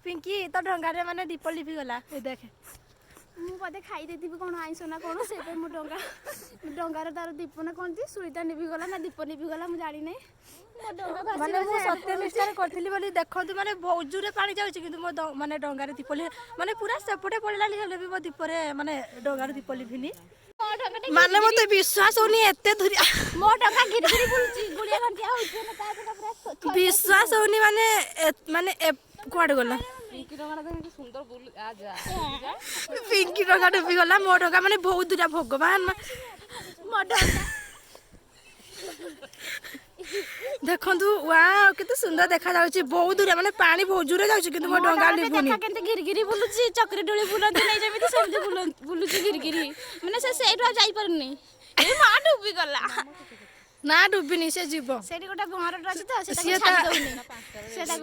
पिंकी तो डंगारे माने दीप लिपि गला ए देख मु बोधे खाई देथिबि कोन आइसो ना कोन से पे मु डंगार तार दीप ना कोन सुईटा निभि गला ना दीप निभि गला मु जानि नै मो डंगा भासी माने मु सत्य निष्ठार करथिली बोली देखंतु माने बहुत जोरे पानी जाउची किंतु मो माने डंगारे दीप माने पूरा सेपटे पड़ला हेले भी मो दीपरे माने डंगारे दीप लिभिनी माने मते विश्वास होनी एते धुरी मो डंगा गिरगिरी बुलची गुलिया घंटिया होइछे ना ता पूरा विश्वास होनी माने माने कुआडे गला पिंकी डंगा देखि सुंदर बुल आ जा पिंकी डंगा डुबी गला मो डंगा माने बहुत दूरा भगवान मो डंगा देखंतु वाओ केते सुंदर देखा जाउची बहुत दूर माने पानी बहुत जोरे जाउची किंतु मो डंगा लिभुनी देखा केते गिरगिरी बुलुची चक्री डोली बुलंती नै जेमिति सेमति बुलुची गिरगिरी माने से सेइरो जाई परनी ए मा डुबी गला ना डुबिनी से जीव सेठी गोटा गहरट अछि त सेटा छाडी दउनी सेटा